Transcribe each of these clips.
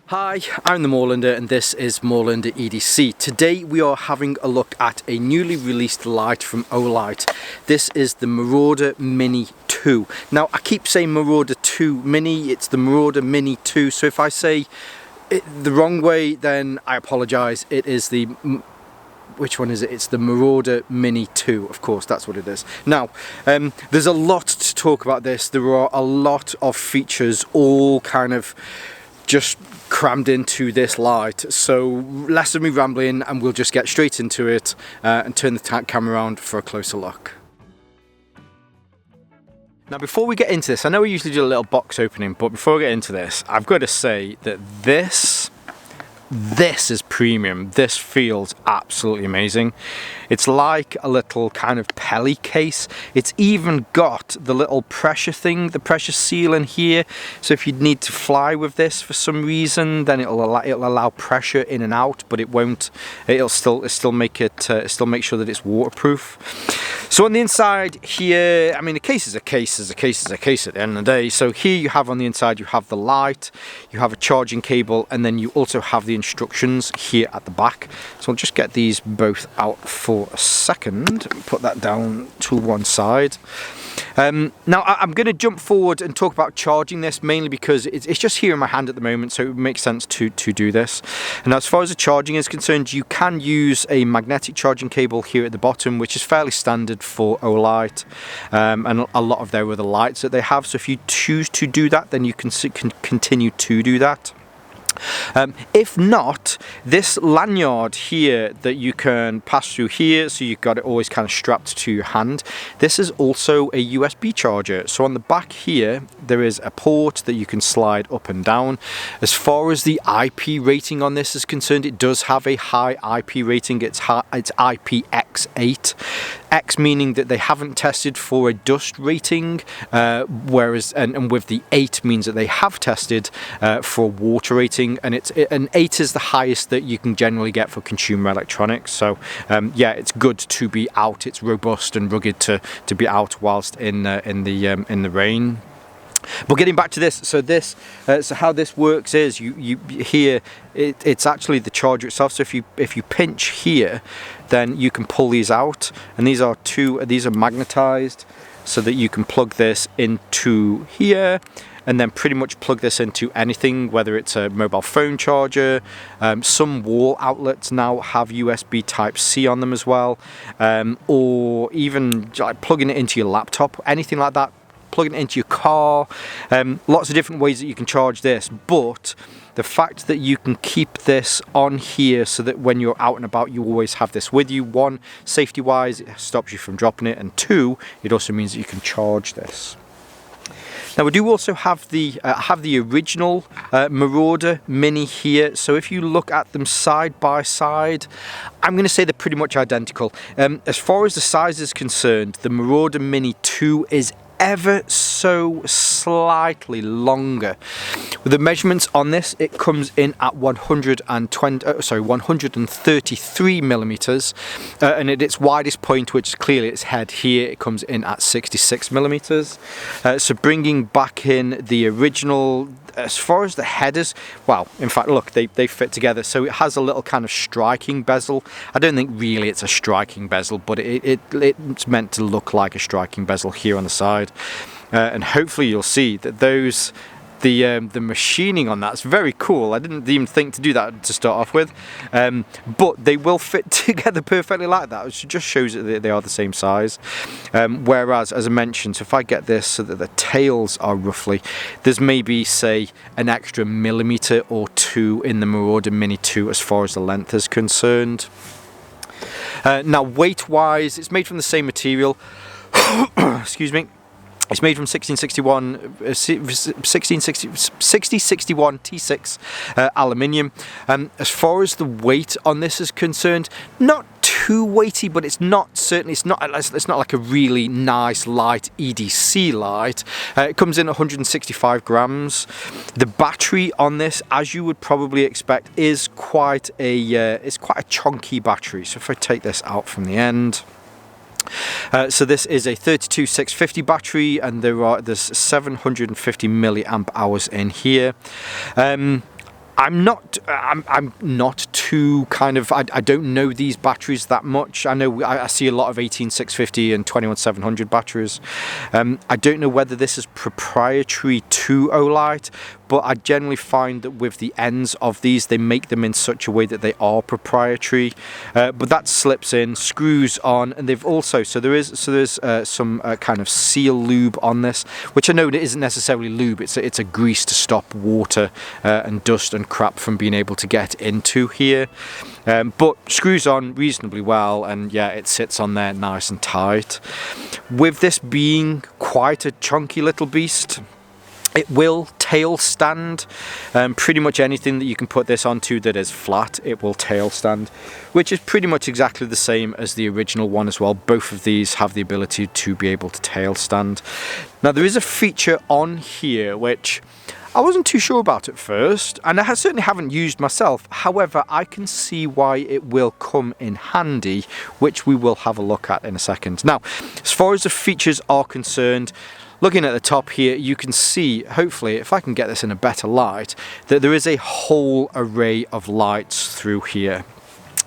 Hi, I'm the Moorlander and this is Moorlander EDC. Today we are having a look at a newly released light from Olight. This is the Marauder Mini 2. Now I keep saying Marauder 2 Mini, it's the Marauder Mini 2, so if I say it the wrong way then I apologise. It is the... which one is it? It's the Marauder Mini 2, of course, that's what it is. Now, there's a lot to talk about this. There are a lot of features all kind of just crammed into this light, so less of me rambling and we'll just get straight into it and turn the camera around for a closer look. Now before we get into this, I know we usually do a little box opening, but before we get into this, I've got to say that this is premium. This feels absolutely amazing. It's like a little kind of pelly case. It's even got the little pressure thing, the pressure seal in here, so if you need to fly with this for some reason, then it'll allow pressure in and out, but it won't, it'll still make sure that it's waterproof. So on the inside here, I mean, a case is a case at the end of the day. So here you have on the inside, you have the light, you have a charging cable, and then you also have the instructions here at the back. So I'll just get these both out for a second, put that down to one side. Now I'm going to jump forward and talk about charging this, mainly because it's just here in my hand at the moment, so it would make sense to do this. And as far as the charging is concerned, you can use a magnetic charging cable here at the bottom, which is fairly standard for Olight and a lot of their other lights that they have. So if you choose to do that, then you can continue to do that. If not, this lanyard here that you can pass through here, so you've got it always kind of strapped to your hand, this is also a USB charger. So on the back here there is a port that you can slide up and down. As far as the IP rating on this is concerned, it does have a high IP rating. It's IPX8, X meaning that they haven't tested for a dust rating, whereas and with the 8 means that they have tested for a water rating. And an 8 is the highest that you can generally get for consumer electronics. So yeah, it's good to be out. It's robust and rugged to be out whilst in the rain. But getting back to this, so how this works is you here it's actually the charger itself. So if you pinch here, then you can pull these out, and these are magnetized, so that you can plug this into here and then pretty much plug this into anything, whether it's a mobile phone charger. Some wall outlets now have USB Type-C on them as well, or even like plugging it into your laptop, anything like that, plugging it into your car. Lots of different ways that you can charge this, but the fact that you can keep this on here so that when you're out and about you always have this with you, one, safety wise, it stops you from dropping it, and two, it also means that you can charge this. Now we do also have the original Marauder Mini here. So if you look at them side by side, I'm going to say they're pretty much identical. As far as the size is concerned, the Marauder Mini 2 is ever so slightly longer. With the measurements on this, it comes in at 133 millimeters, and at its widest point, which is clearly its head here, it comes in at 66 millimeters. So bringing back in the original. As far as the headers, well, in fact, look, they fit together. So it has a little kind of striking bezel. I don't think really it's a striking bezel, but it's meant to look like a striking bezel here on the side. And hopefully you'll see that the machining on that's very cool. I didn't even think to do that to start off with, but they will fit together perfectly like that, which just shows that they are the same size. Whereas, as I mentioned, so if I get this so that the tails are roughly, there's maybe say an extra millimeter or two in the Marauder Mini 2 as far as the length is concerned. Now weight wise, it's made from the same material. Excuse me. It's made from 6061 T6 aluminium. As far as the weight on this is concerned, not too weighty, but it's not like a really nice light EDC light. It comes in 165 grams. The battery on this, as you would probably expect, is quite a chunky battery. So if I take this out from the end. So this is a 32650 battery, and there's 750 milliamp hours in here. I'm not too kind of, I don't know these batteries that much. I know I see a lot of 18650 and 21700 batteries. I don't know whether this is proprietary to Olight, but I generally find that with the ends of these, they make them in such a way that they are proprietary. But that slips in, screws on, and they've also, so there's some kind of seal lube on this, which I know it isn't necessarily lube. It's a grease to stop water and dust and crap from being able to get into here. But screws on reasonably well, and yeah, it sits on there nice and tight. With this being quite a chunky little beast, it will tail stand. Pretty much anything that you can put this onto that is flat, it will tail stand, which is pretty much exactly the same as the original one as well. Both of these have the ability to be able to tail stand. Now there is a feature on here which I wasn't too sure about at first, and I certainly haven't used myself. However, I can see why it will come in handy, which we will have a look at in a second. Now, as far as the features are concerned, looking at the top here, you can see, hopefully, if I can get this in a better light, that there is a whole array of lights through here.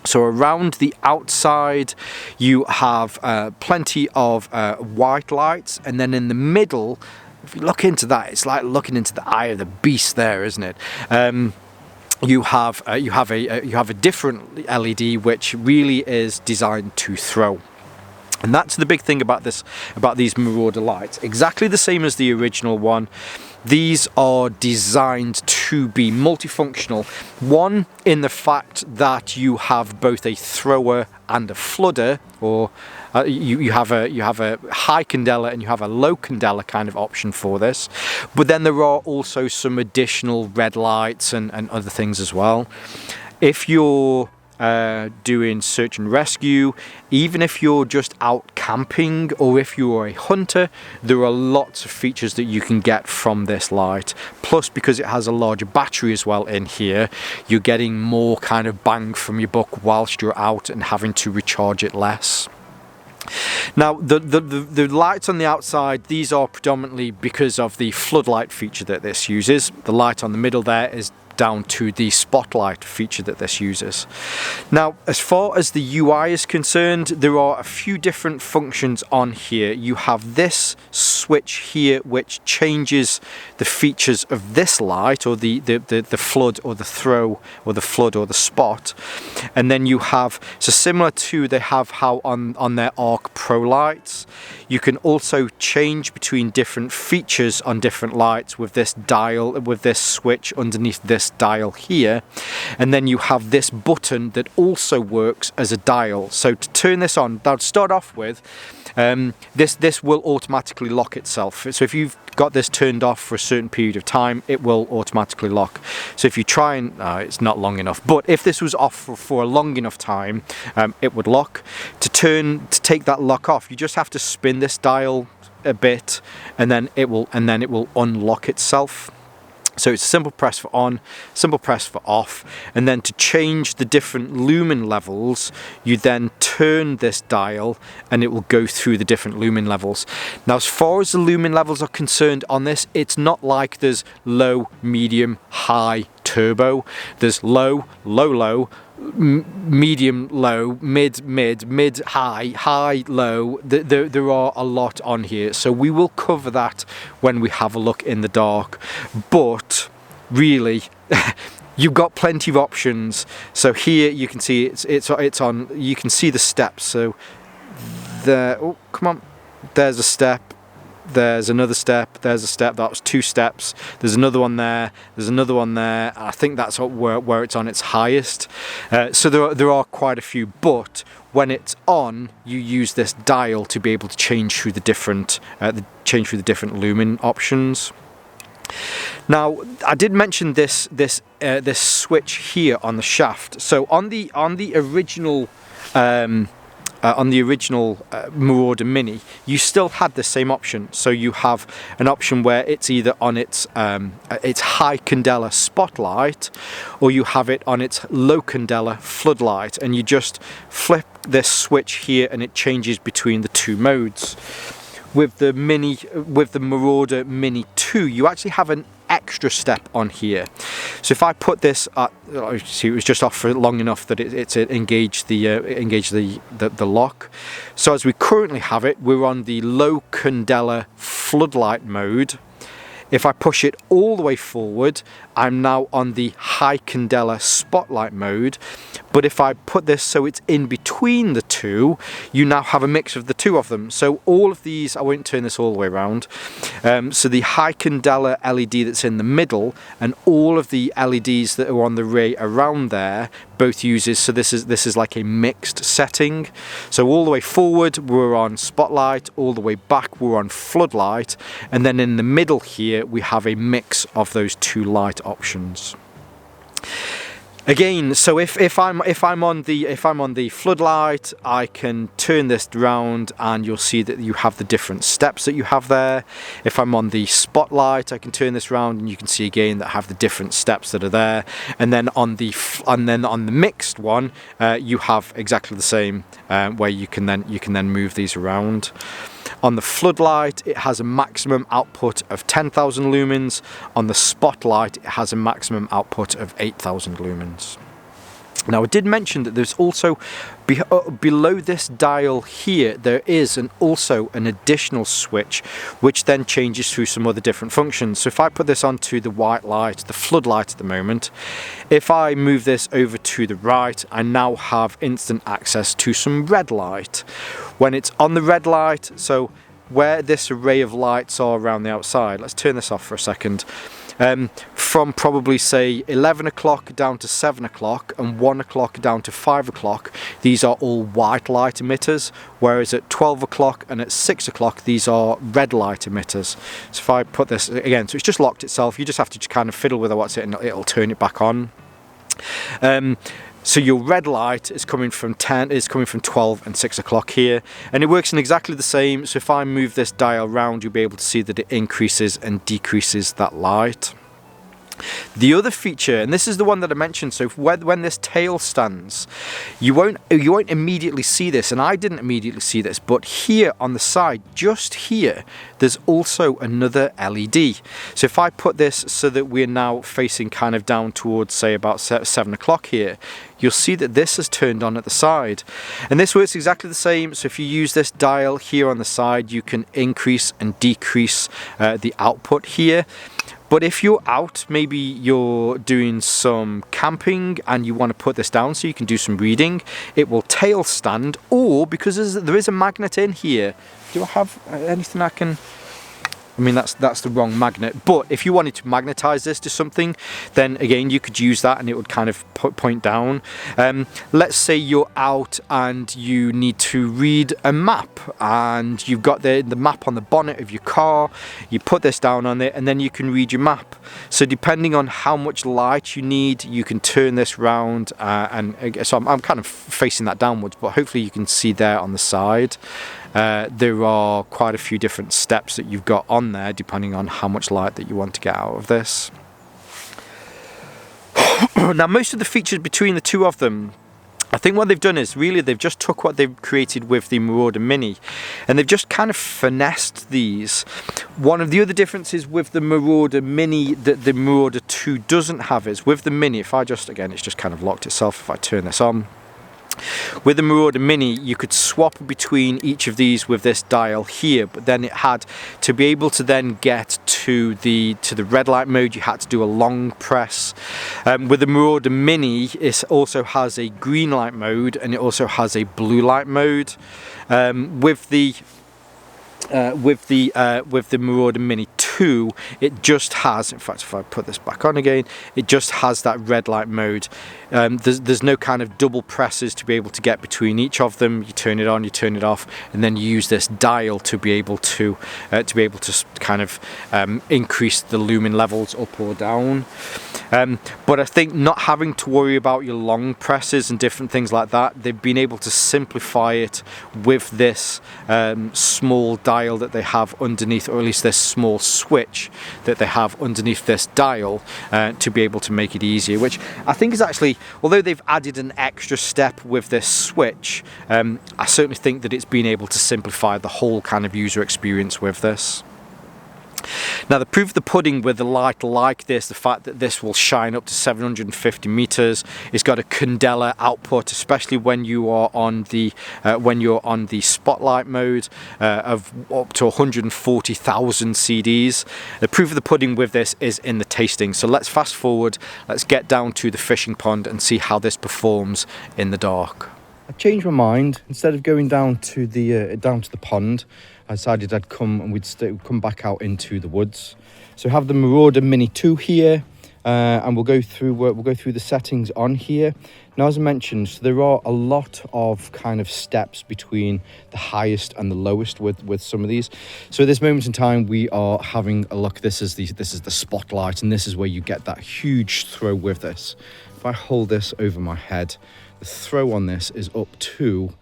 So around the outside, you have plenty of white lights, and then in the middle, if you look into that, it's like looking into the eye of the beast there, isn't it? You have a different LED which really is designed to throw. And that's the big thing about these Marauder lights. Exactly the same as the original one. These are designed to be multifunctional. One, in the fact that you have both a thrower and a floodder, or you have a high candela and you have a low candela kind of option for this. But then there are also some additional red lights and other things as well. If you're doing search and rescue, even if you're just out camping or if you're a hunter, there are lots of features that you can get from this light. Plus, because it has a larger battery as well in here, you're getting more kind of bang from your buck whilst you're out and having to recharge it less. Now the lights on the outside, these are predominantly because of the floodlight feature that this uses. The light on the middle there is down to the spotlight feature that this uses. Now, as far as the UI is concerned, there are a few different functions on here. You have this switch here which changes the features of this light, or the flood or the throw, or the flood or the spot. And then you have, so similar to they have how on their Arc Pro lights, you can also change between different features on different lights with this dial, with this switch underneath this dial here. And then you have this button that also works as a dial. So to turn this on, I'll start off with this will automatically lock itself. So if you've got this turned off for a certain period of time, it will automatically lock. So if you try and it's not long enough, but if this was off for a long enough time, it would lock. To take that lock off, you just have to spin this dial a bit, and then it will unlock itself. So it's a simple press for on, simple press for off, and then to change the different lumen levels, you then turn this dial and it will go through the different lumen levels. Now, as far as the lumen levels are concerned on this, it's not like there's low, medium, high, turbo. There's low, low, low, medium, low, mid, high, low. There are a lot on here, so we will cover that when we have a look in the dark. But really, you've got plenty of options. So here you can see it's on. You can see the steps. So there. Oh, come on. There's a step. There's another step, there's a step, that was 2 steps, there's another one there, there's another one there. I think that's where it's on its highest. So there are quite a few, but when it's on, you use this dial to be able to change through the different lumen options. Now, I did mention this switch here on the shaft. So on the original Marauder Mini, you still had the same option. So you have an option where it's either on its high candela spotlight, or you have it on its low candela floodlight, and you just flip this switch here and it changes between the 2 modes. With the Marauder Mini 2, you actually have extra step on here. So if I put this at, see, it was just off for long enough that it's engaged the lock. So as we currently have it, we're on the low candela floodlight mode. If I push it all the way forward, I'm now on the high candela spotlight mode. But if I put this so it's in between the two, you now have a mix of the two of them. So all of these, I won't turn this all the way around. So the high candela LED that's in the middle and all of the LEDs that are on the ray around there both uses, so this is like a mixed setting. So all the way forward we're on spotlight, all the way back we're on floodlight, and then in the middle here we have a mix of those two light options. Again, so if I'm on the floodlight, I can turn this round and you'll see that you have the different steps that you have there. If I'm on the spotlight, I can turn this round and you can see again that I have the different steps that are there. And then on the mixed one, you have exactly the same, where you can then move these around. On the floodlight, it has a maximum output of 10,000 lumens. On the spotlight, it has a maximum output of 8,000 lumens. Now, I did mention that there's also, below this dial here, there is also an additional switch, which then changes through some other different functions. So if I put this onto the white light, the floodlight at the moment, if I move this over to the right, I now have instant access to some red light. When it's on the red light, so where this array of lights are around the outside, let's turn this off for a second. From probably say 11 o'clock down to 7 o'clock and 1 o'clock down to 5 o'clock, these are all white light emitters, whereas at 12 o'clock and at 6 o'clock these are red light emitters. So if I put this again, so it's just locked itself, you just have to kind of fiddle with what's it and it'll turn it back on. So your red light is coming from 12 and 6 o'clock here, and it works in exactly the same. So if I move this dial round, you'll be able to see that it increases and decreases that light. The other feature, and this is the one that I mentioned, so when this tail stands, you won't immediately see this, and I didn't immediately see this, but here on the side, just here, there's also another LED. So if I put this so that we're now facing kind of down towards, say, about 7 o'clock here, you'll see that this is turned on at the side. And this works exactly the same. So if you use this dial here on the side, you can increase and decrease the output here. But if you're out, maybe you're doing some camping and you want to put this down so you can do some reading, it will tail stand, or because there is a magnet in here. Do I have anything I can... I mean, that's the wrong magnet, but if you wanted to magnetize this to something, then again you could use that and it would kind of point down. Let's say you're out and you need to read a map and you've got the map on the bonnet of your car, you put this down on it and then you can read your map. So depending on how much light you need, you can turn this round and so I'm kind of facing that downwards, but hopefully you can see there on the side. There are quite a few different steps that you've got on there depending on how much light that you want to get out of this. Now most of the features between the two of them, I think what they've done is really they've just took what they've created with the Marauder Mini and they've just kind of finessed these. One of the other differences with the Marauder Mini that the Marauder 2 doesn't have is with the Mini, if I just, again it's just kind of locked itself if I turn this on. With the Marauder Mini, you could swap between each of these with this dial here, but then it had to be able to then get to the red light mode, you had to do a long press. With the Marauder Mini, it also has a green light mode and it also has a blue light mode. With the Marauder Mini 2, it just has, in fact if I put this back on again, it just has that red light mode. There's no kind of double presses to be able to get between each of them. You turn it on, you turn it off, and then you use this dial to be able to kind of increase the lumen levels up or down. But I think not having to worry about your long presses and different things like that, they've been able to simplify it with this small dial that they have underneath, or at least this small switch that they have underneath this dial to be able to make it easier, which I think is actually, although they've added an extra step with this switch, I certainly think that it's been able to simplify the whole kind of user experience with this. Now, the proof of the pudding with a light like this, the fact that this will shine up to 750 meters, it's got a candela output, especially when you are on the spotlight mode of up to 140,000 CDs. The proof of the pudding with this is in the tasting. So let's fast forward. Let's get down to the fishing pond and see how this performs in the dark. I changed my mind. Instead of going down to the pond, I decided I'd come and we'd come back out into the woods. So I have the Marauder Mini 2 here, and we'll go through the settings on here. Now, as I mentioned, so there are a lot of kind of steps between the highest and the lowest with some of these. So at this moment in time, we are having a look. This is the spotlight, and this is where you get that huge throw with this. If I hold this over my head, the throw on this is up to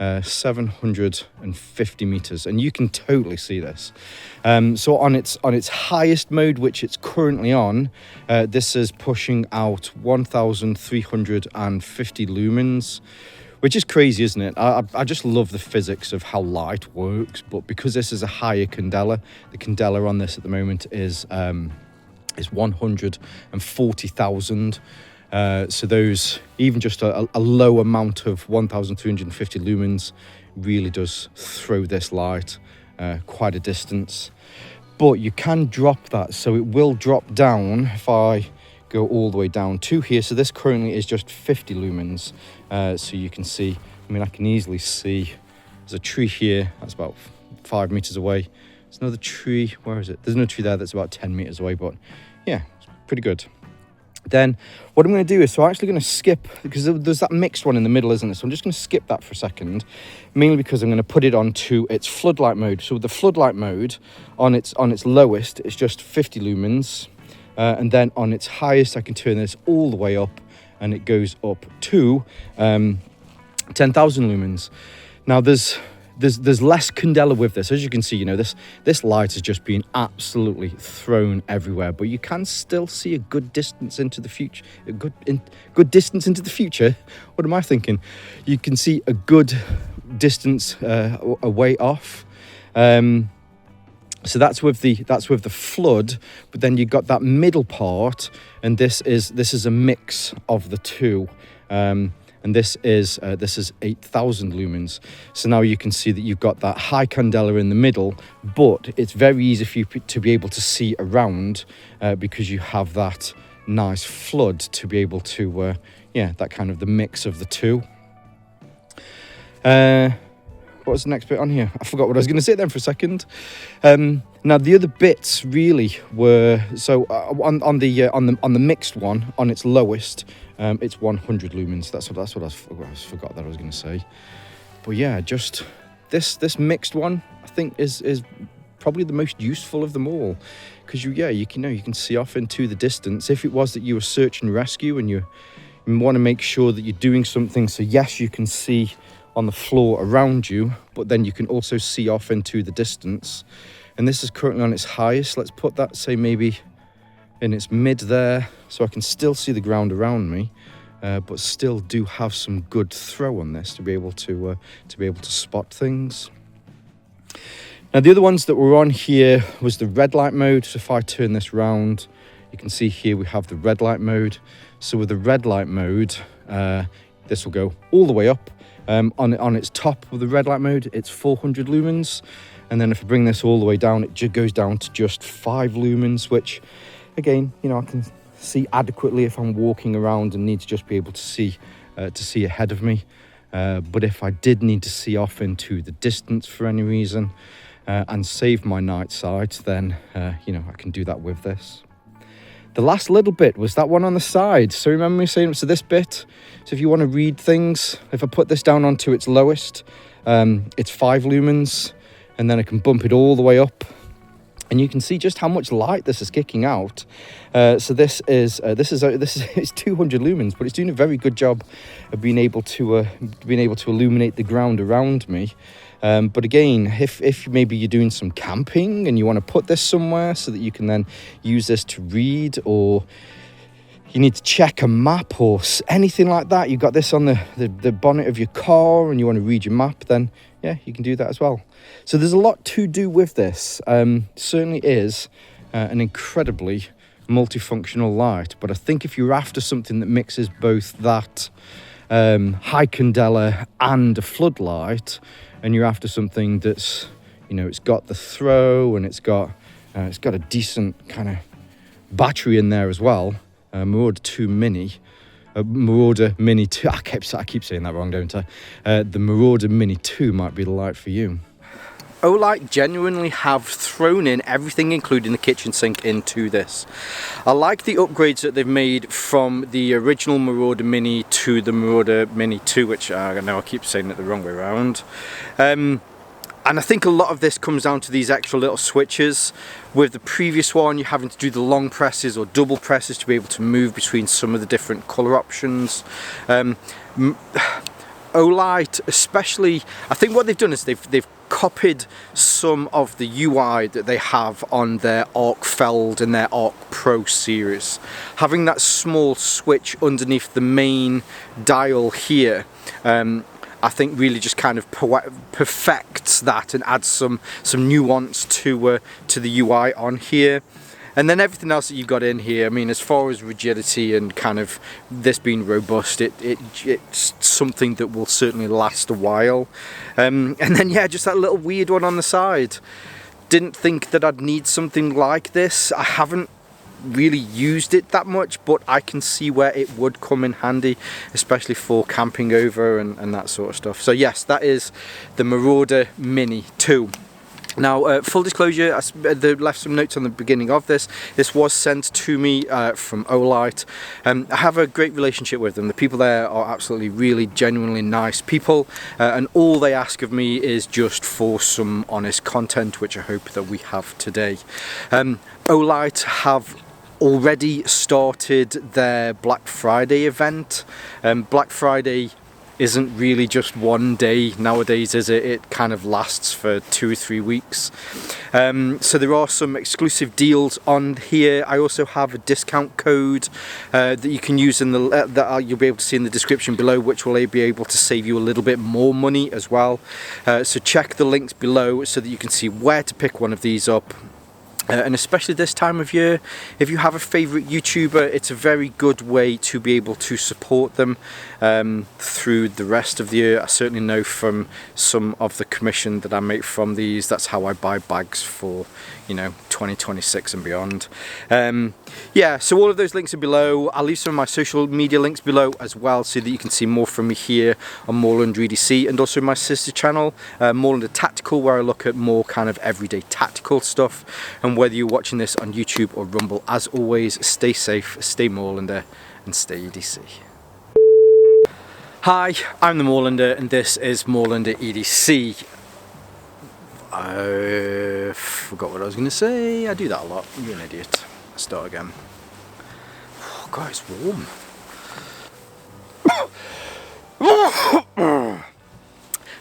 750 meters, and you can totally see this. So on its highest mode, which it's currently on, this is pushing out 1,350 lumens, which is crazy, isn't it? I just love the physics of how light works, but because this is a higher candela, the candela on this at the moment is 140,000. So those, even just a low amount of 1,350 lumens really does throw this light quite a distance. But you can drop that, so it will drop down if I go all the way down to here. So this currently is just 50 lumens. So you can see, I mean, I can easily see there's a tree here that's about 5 meters away. There's another tree, where is it? There's another tree there that's about 10 meters away, but yeah, it's pretty good. Then what I'm going to do is, so I'm actually going to skip, because there's that mixed one in the middle, isn't it? So I'm just going to skip that for a second, mainly because I'm going to put it onto its floodlight mode. So with the floodlight mode, on its lowest, it's just 50 lumens. And then on its highest, I can turn this all the way up, and it goes up to 10,000 lumens. Now there's less candela with this. As you can see, you know, this light is just being absolutely thrown everywhere, but you can still see a good distance into the future. Good distance into the future. What am I thinking? You can see a good distance away off. So that's with the flood, but then you've got that middle part, and this is a mix of the two. And this is 8,000 lumens. So now you can see that you've got that high candela in the middle, but it's very easy for you to be able to see around because you have that nice flood to be able to, that kind of the mix of the two. What was the next bit on here? I forgot what I was going to say then for a second. Now the other bits really were, so on the mixed one, on its lowest, it's 100 lumens. That's what I forgot that I was going to say. But yeah, just this mixed one, I think is probably the most useful of them all, because you can see off into the distance. If it was that you were search and rescue and you want to make sure that you're doing something, so yes, you can see on the floor around you, but then you can also see off into the distance. And this is currently on its highest. Let's put that, say, maybe in its mid there, so I can still see the ground around me, but still do have some good throw on this to be able to spot things. Now the other ones that were on here was the red light mode. So if I turn this round, you can see here we have the red light mode. So with the red light mode, this will go all the way up. On its top of the red light mode, it's 400 lumens, and then if I bring this all the way down, it goes down to just 5 lumens, which again, you know, I can see adequately if I'm walking around and need to just be able to see ahead of me. But if I did need to see off into the distance for any reason and save my night sight, then I can do that with this. The last little bit was that one on the side. So remember me saying, so this bit, so if you want to read things, if I put this down onto its lowest, it's 5 lumens, and then I can bump it all the way up, and you can see just how much light this is kicking out. So this is 200 lumens, but it's doing a very good job of being able to illuminate the ground around me. But again, if maybe you're doing some camping and you want to put this somewhere so that you can then use this to read, or you need to check a map or anything like that, you've got this on the bonnet of your car and you want to read your map, then yeah, you can do that as well. So there's a lot to do with this. Certainly is an incredibly multifunctional light, but I think if you're after something that mixes both that high candela and a floodlight, and you're after something that's, you know, it's got the throw and it's got a decent kind of battery in there as well. Marauder 2 Mini, Marauder Mini 2. I keep saying that wrong, don't I? The Marauder Mini 2 might be the light for you. Olight genuinely have thrown in everything, including the kitchen sink, into this. I like the upgrades that they've made from the original Marauder Mini to the Marauder Mini 2, which I know I keep saying it the wrong way around. And I think a lot of this comes down to these extra little switches. With the previous one, you're having to do the long presses or double presses to be able to move between some of the different colour options. Olight, especially, I think what they've done is they've copied some of the UI that they have on their Arc Feld and their Arc Pro series. Having that small switch underneath the main dial here, I think really just kind of perfects that and adds some nuance to the UI on here. And then everything else that you've got in here, I mean, as far as rigidity and kind of this being robust, it's something that will certainly last a while. And then, yeah, just that little weird one on the side. Didn't think that I'd need something like this. I haven't really used it that much, but I can see where it would come in handy, especially for camping over and that sort of stuff. So yes, that is the Marauder Mini 2. Now, full disclosure, I left some notes on the beginning of this. This was sent to me from Olight. I have a great relationship with them. The people there are absolutely really genuinely nice people, and all they ask of me is just for some honest content, which I hope that we have today. Olight have already started their Black Friday event. Black Friday isn't really just one day nowadays, is it? It kind of lasts for 2 or 3 weeks. So there are some exclusive deals on here. I also have a discount code that you can use in that you'll be able to see in the description below, which will be able to save you a little bit more money as well. So check the links below so that you can see where to pick one of these up. And especially this time of year, if you have a favourite YouTuber, it's a very good way to be able to support them through the rest of the year. I certainly know from some of the commission that I make from these, that's how I buy bags for, you know, 2026 and beyond. Yeah, so all of those links are below. I'll leave some of my social media links below as well, so that you can see more from me here on Moorlander EDC, and also my sister channel, Moorlander Tactical, where I look at more kind of everyday tactical stuff. And whether you're watching this on YouTube or Rumble, as always, stay safe, stay Moorlander, and stay EDC. Hi, I'm the Moorlander, and this is Moorlander EDC. I forgot what I was going to say. I do that a lot. You're an idiot. Let's start again. Oh, God, it's warm.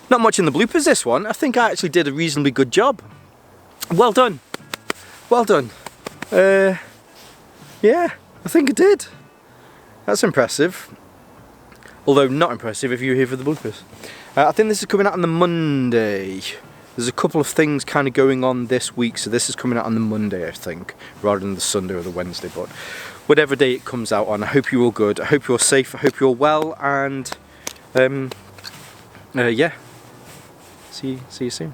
Not much in the bloopers, this one. I think I actually did a reasonably good job. Well done. Well done. Yeah, I think I did. That's impressive. Although not impressive if you're here for the bloopers. I think this is coming out on the Monday. There's a couple of things kind of going on this week, so this is coming out on the Monday, I think, rather than the Sunday or the Wednesday. But whatever day it comes out on, I hope you're all good. I hope you're safe. I hope you're well. And yeah, see you soon.